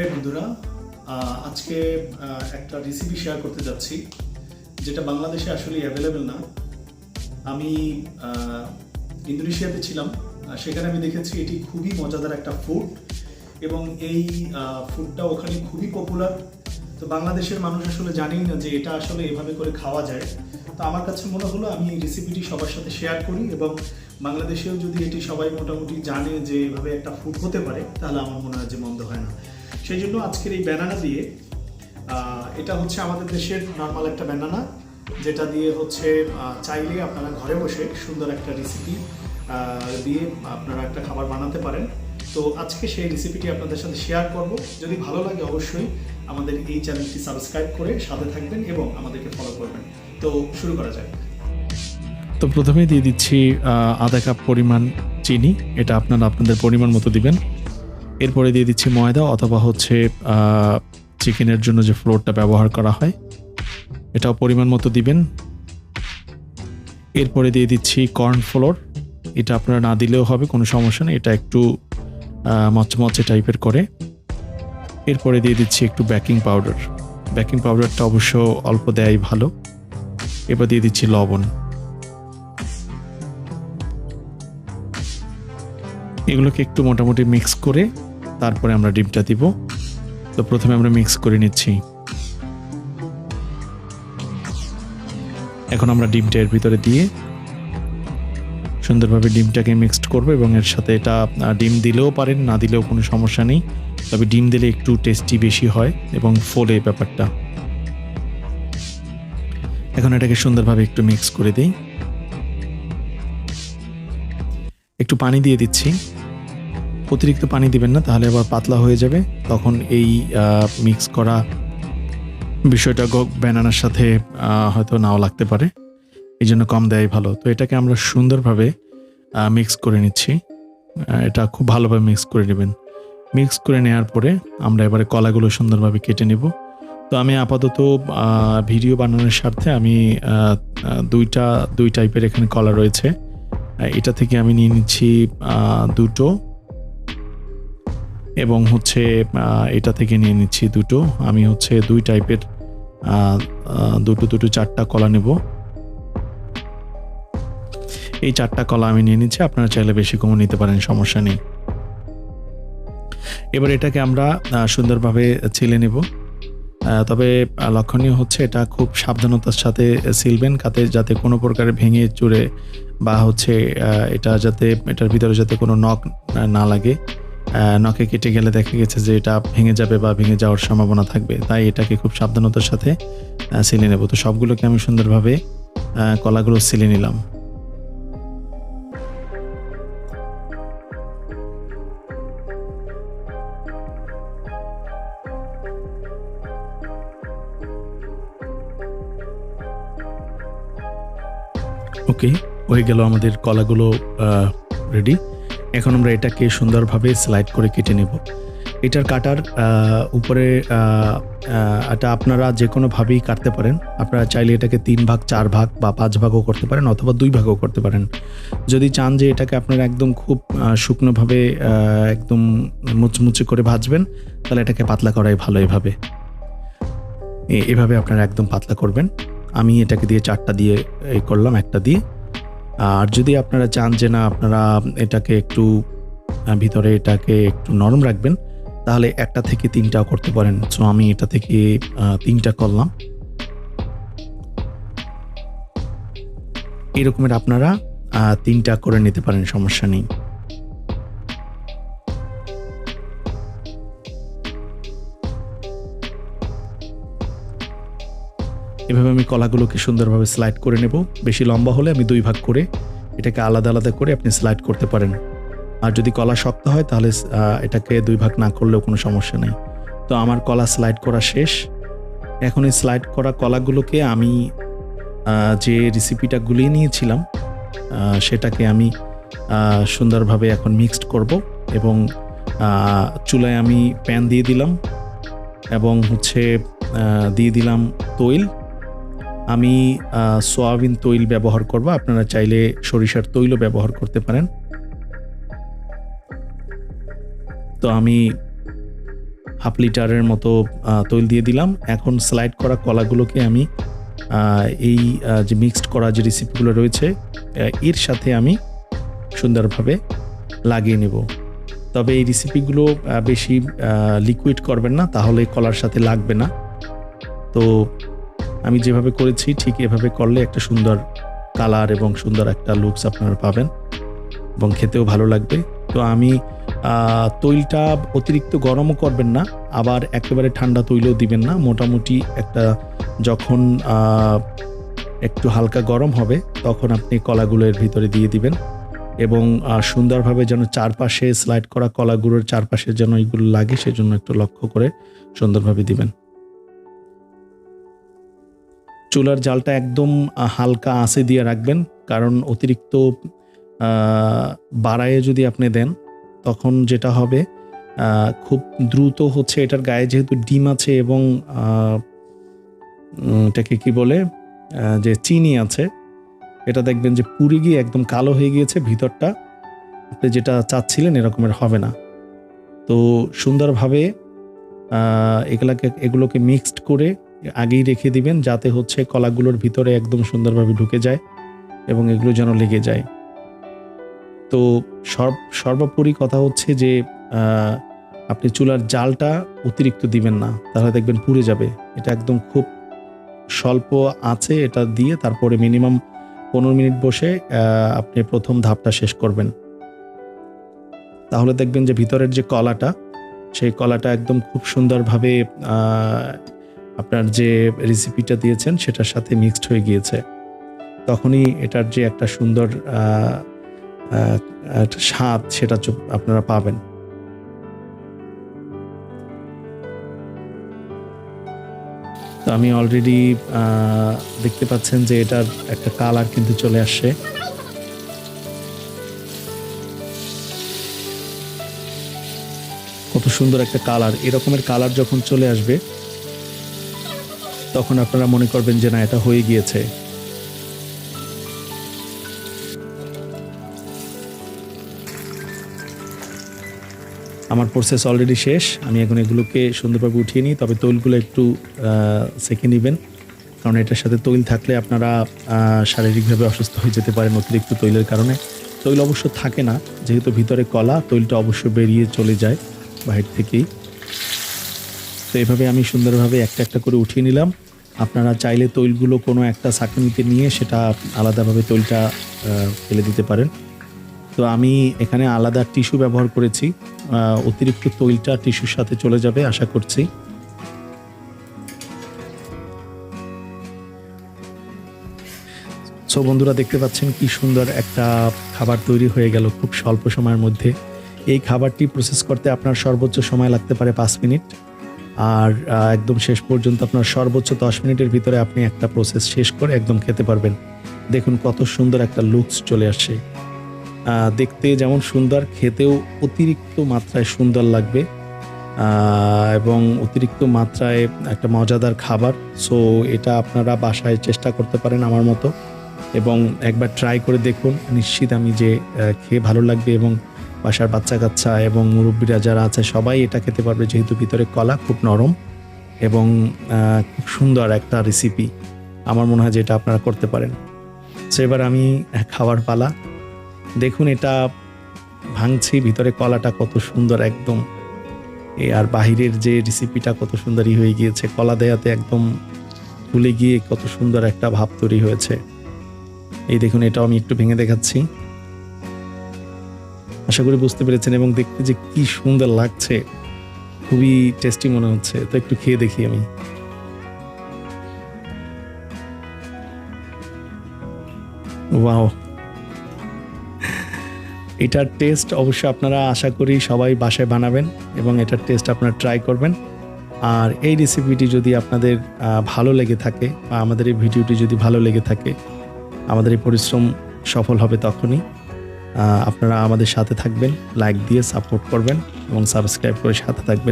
এই বন্ধুরা, আজকে একটা রেসিপি শেয়ার করতে যাচ্ছি যেটা বাংলাদেশে আসলে অ্যাভেলেবেল না। আমি ইন্দোনেশিয়াতে ছিলাম, সেখানে আমি দেখেছি এটি খুবই মজাদার একটা ফুড এবং এই ফুডটা ওখানে খুবই পপুলার। তো বাংলাদেশের মানুষ আসলে জানেই না যে এটা আসলে এভাবে করে খাওয়া যায়। তো আমার কাছে মনে হলো আমি এই রেসিপিটি সবার সাথে শেয়ার করি এবং বাংলাদেশেও যদি এটি সবাই মোটামুটি জানে যে এভাবে একটা ফুড হতে পারে তাহলে আমার মনে হয় যে মন্দ হয় না। সেই জন্য আজকের এই ব্যানানা দিয়ে, এটা হচ্ছে আমাদের দেশের নর্মাল একটা ব্যানানা, যেটা দিয়ে হচ্ছে চাইলে আপনারা ঘরে বসে সুন্দর একটা রেসিপি দিয়ে আপনারা একটা খাবার বানাতে পারেন। তো আজকে সেই রেসিপিটি আপনাদের সাথে শেয়ার করব। যদি ভালো লাগে অবশ্যই আমাদের এই চ্যানেলটি সাবস্ক্রাইব করে সাথে থাকবেন এবং আমাদেরকে ফলো করবেন। তো শুরু করা যাক। তো প্রথমে দিয়ে দিচ্ছি আধা কাপ পরিমাণ চিনি, এটা আপনারা আপনাদের পরিমাণ মতো দিবেন। এরপরে দিয়ে দিচ্ছি ময়দা অথবা হচ্ছে চিকেনের জন্য যে ফ্লোরটা ব্যবহার করা হয় এটাও পরিমাণ মতো দিবেন। এরপরে দিয়ে দিচ্ছি কর্নফ্লোর, এটা আপনারা না দিলেও হবে, কোনো সমস্যা নেই, এটা একটু মচমচে টাইপের করে। এরপরে দিয়ে দিচ্ছি একটু বেকিং পাউডার, বেকিং পাউডারটা অবশ্য অল্প দেয়াই ভালো। এবার দিয়ে দিচ্ছি লবণ। এগুলোকে একটু মোটামুটি মিক্স করে তারপরে আমরা ডিমটা দিব। তো প্রথমে আমরা মিক্স করে নিচ্ছি। এখন আমরা ডিমটা এর ভিতরে দিয়ে সুন্দরভাবে ডিমটাকে মিক্সড করব এবং এর সাথে এটা ডিম দিলেও পারেন, না দিলেও কোনো সমস্যা নেই, তবে ডিম দিলে একটু টেস্টি বেশি হয় এবং ফোলে ব্যাপারটা। এখন এটাকে সুন্দরভাবে একটু মিক্স করে দিই। একটু পানি দিয়ে দিচ্ছি, অতিরিক্ত পানি দিবেন না, তাহলে আবার পাতলা হয়ে যাবে, তখন এই মিক্স করা বিষয়টা ব্যানানার সাথে হয়তো নাও লাগতে পারে, এই জন্য কম দেওয়াই ভালো। তো এটাকে আমরা সুন্দরভাবে মিক্স করে নিচ্ছি, এটা খুব ভালোভাবে মিক্স করে নেবেন। মিক্স করে নেওয়ার পরে আমরা এবারে কলাগুলো সুন্দরভাবে কেটে নেব। তো আমি আপাতত ভিডিও বানানোর স্বার্থে আমি দুই টাইপের এখানে কলা রয়েছে, এটা থেকে আমি নিয়ে নিচ্ছি দুটো এবং হচ্ছে এটা থেকে নিয়ে নিচ্ছি দুটো। আমি হচ্ছে দুই টাইপের দুটো চারটা কলা নেব। এই চারটা কলা আমি নিয়ে নিচ্ছি, আপনারা চাইলে বেশি কমও নিতে পারেন, সমস্যা নেই। এবার এটাকে আমরা সুন্দরভাবে ছিলে নেব, তবে লক্ষণীয় হচ্ছে এটা খুব সাবধানতার সাথে ছিলবেন, যাতে কোনো প্রকারে ভেঙে চুরে বা হচ্ছে এটার ভিতরে যাতে কোনো নখ না লাগে। নখে কেটে গেলে দেখা গেছে যে এটা ভেঙে যাবে বা ভেঙে যাওয়ার সম্ভাবনা থাকবে, তাই এটাকে খুব সাবধানতার সাথে ছিলে নেব। তো সবগুলোকে আমি সুন্দরভাবে কলাগুলো ছিলে নিলাম। ওকে, হয়ে গেল আমাদের কলাগুলো রেডি। এখন আমরা এটাকে সুন্দরভাবে স্লাইড করে কেটে নেব। এটার কাটার উপরে এটা আপনারা যে কোনোভাবেই কাটতে পারেন। আপনারা চাইলে এটাকে 3 ভাগ 4 ভাগ বা 5 ভাগও করতে পারেন অথবা 2 ভাগও করতে পারেন। যদি চান যে এটাকে আপনারা একদম খুব শুকনোভাবে একদম মুচমুচে করে ভাজবেন, তাহলে এটাকে পাতলা করাই ভালো। এভাবে আপনারা একদম পাতলা করবেন। আমি এটাকে দিয়ে 4টা দিয়ে করলাম, একটা দিয়ে। আর যদি আপনারা চান যে না আপনারা এটাকে একটু ভিতরে এটাকে একটু নরম রাখবেন, তাহলে 1টা থেকে 3টাও করতে পারেন। সো আমি এটা থেকে 3টা করলাম। এরকমের আপনারা 3টা করে নিতে পারেন, সমস্যা নেই। এভাবে আমি কলাগুলোকে সুন্দরভাবে স্লাইড করে নেব। বেশি লম্বা হলে আমি 2 ভাগ করে এটাকে আলাদা আলাদা করে আপনি স্লাইড করতে পারেন। আর যদি কলা শক্ত হয় তাহলে এটাকে 2 ভাগ না করলেও কোনো সমস্যা নেই। তো আমার কলা স্লাইড করা শেষ। এখন এই স্লাইড করা কলাগুলোকে আমি যে রেসিপিটা গুলিয়ে নিয়েছিলাম সেটাকে আমি সুন্দরভাবে এখন মিক্সড করব এবং চুলায় আমি প্যান দিয়ে দিলাম এবং হচ্ছে দিয়ে দিলাম তৈল। আমি সয়াবিন তৈল ব্যবহার করব, আপনারা চাইলে সরিষার তৈলও ব্যবহার করতে পারেন। তো আমি হাফ লিটারের মতো তৈল দিয়ে দিলাম। এখন স্লাইড করা কলাগুলোকে আমি এই যে মিক্সড করা যে রেসিপিগুলো রয়েছে এর সাথে আমি সুন্দরভাবে লাগিয়ে নেব। তবে এই রেসিপিগুলো বেশি লিকুইড করবেন না, তাহলে কলার সাথে লাগবে না। তো আমি যেভাবে করেছি ঠিক এভাবে করলে একটা সুন্দর কালার এবং সুন্দর একটা লুকস আপনারা পাবেন এবং খেতেও ভালো লাগবে। তো আমি তৈলটা অতিরিক্ত গরমও করবেন না, আবার একেবারে ঠান্ডা তৈলও দিবেন না। মোটামুটি একটা যখন একটু হালকা গরম হবে তখন আপনি কলাগুলো এর ভিতরে দিয়ে দিবেন এবং সুন্দরভাবে যেন চারপাশে স্লাইড করা কলাগুলোর চারপাশে যেন এইগুলো লাগে সেজন্য একটু লক্ষ্য করে সুন্দরভাবে দিবেন। চুলার জালটা একদম হালকা আঁচে দিয়ে রাখবেন, কারণ অতিরিক্ত বাড়ায়ে যদি আপনি দেন তখন যেটা হবে খুব দ্রুত হচ্ছে এটার গায়ে যেহেতু ডিম আছে এবং এটাকে কি বলে যে চিনি আছে, এটা দেখবেন যে পুড়ে গিয়ে একদম কালো হয়ে গিয়েছে ভিতরটা। আপনি যেটা চাচ্ছিলেন এরকমের হবে না। তো সুন্দরভাবে এগুলোকে মিক্সড করে আগেই রেখে দিবেন, যাতে হচ্ছে কলাগুলোর ভিতরে একদম সুন্দরভাবে ঢুকে যায় এবং এগুলো যেন লেগে যায়। তো সর্বোপরি কথা হচ্ছে যে আপনি চুলার জালটা অতিরিক্ত দিবেন না, তাহলে দেখবেন পুড়ে যাবে। এটা একদম খুব স্বল্প আছে এটা দিয়ে তারপরে মিনিমাম 15 মিনিট বসে আপনি প্রথম ধাপটা শেষ করবেন। তাহলে দেখবেন যে ভিতরের যে কলাটা, সেই কলাটা একদম খুব সুন্দরভাবে আপনার যে রেসিপিটা দিয়েছেন সেটার সাথে মিক্সড হয়ে গিয়েছে। তখনই এটার যে একটা সুন্দর একটা স্বাদ সেটা আপনারা পাবেন। তো আমি অলরেডি দেখতে পাচ্ছেন যে এটার একটা কালার কিন্তু চলে আসছে। কত সুন্দর একটা কালার। এরকমের কালার যখন চলে আসবে তখন আপনারা মনে করবেন যে না, এটা হয়ে গিয়েছে। আমার প্রসেস অলরেডি শেষ। আমি এখন এগুলোকে সুন্দরভাবে উঠিয়ে নিই। তবে তৈলগুলো একটু সেঁকে নেবেন, কারণ এটার সাথে তৈল থাকলে আপনারা শারীরিকভাবে অসুস্থ হয়ে যেতে পারেন অতিরিক্ত তৈলের কারণে। তৈল অবশ্য থাকে না, যেহেতু ভিতরে কলা, তৈলটা অবশ্য বেরিয়ে চলে যায় বাহির থেকেই। তো এভাবে আমি সুন্দরভাবে একটা একটা করে উঠিয়ে নিলাম। আপনারা চাইলে তৈলগুলো কোনো একটা ছাঁকনিতে নিয়ে সেটা আলাদাভাবে তৈলটা ফেলে দিতে পারেন। তো আমি এখানে আলাদা টিস্যু ব্যবহার করেছি, অতিরিক্ত তৈলটা টিস্যুর সাথে চলে যাবে আশা করছি। সো বন্ধুরা, দেখতে পাচ্ছেন কি সুন্দর একটা খাবার তৈরি হয়ে গেল খুব স্বল্প সময়ের মধ্যে। এই খাবারটি প্রসেস করতে আপনার সর্বোচ্চ সময় লাগতে পারে 5 মিনিট, আর একদম শেষ পর্যন্ত আপনার সর্বোচ্চ 10 মিনিটের ভিতরে আপনি একটা প্রসেস শেষ করে একদম খেতে পারবেন। দেখুন কত সুন্দর একটা লুকস চলে আসছে। দেখতে যেমন সুন্দর, খেতেও অতিরিক্ত মাত্রায় সুন্দর লাগবে এবং অতিরিক্ত মাত্রায় একটা মজাদার খাবার। সো এটা আপনারা বাসায় চেষ্টা করতে পারেন আমার মতো, এবং একবার ট্রাই করে দেখুন। নিশ্চিত আমি যে খেয়ে ভালো লাগবে এবং বাসার বাচ্চা কাচ্চা এবং মুরব্বীরা যারা আছে সবাই এটা খেতে পারবে, যেহেতু ভিতরে কলা খুব নরম এবং খুব সুন্দর একটা রেসিপি। আমার মনে হয় যে এটা আপনারা করতে পারেন। সো এবার আমি খাবার পালা। দেখুন এটা ভাঙছি, ভিতরে কলাটা কত সুন্দর একদম, আর বাহিরের যে রেসিপিটা কত সুন্দরই হয়ে গিয়েছে। কলা দেয়াতে একদম ফুলে গিয়ে কত সুন্দর একটা ভাব তৈরি হয়েছে। এই দেখুন, এটাও আমি একটু ভেঙে দেখাচ্ছি। আশা করি বুঝতে পেরেছেন, এবং দেখতে যে কি সুন্দর লাগছে, খুবই টেস্টি মনে হচ্ছে। তো একটু খেয়ে দেখি আমি। ওয়াও, এটার টেস্ট অবশ্যই আপনারা আশা করি সবাই বাসায় বানাবেন এবং এটার টেস্ট আপনারা ট্রাই করবেন। আর এই রেসিপিটি যদি আপনাদের ভালো লেগে থাকে বা আমাদের এই ভিডিওটি যদি ভালো লেগে থাকে, আমাদের এই পরিশ্রম সফল হবে তখনই। আপনারা আমাদের সাথে থাকবেন, লাইক দিয়ে সাপোর্ট করবেন এবং সাবস্ক্রাইব করে সাথে থাকবেন।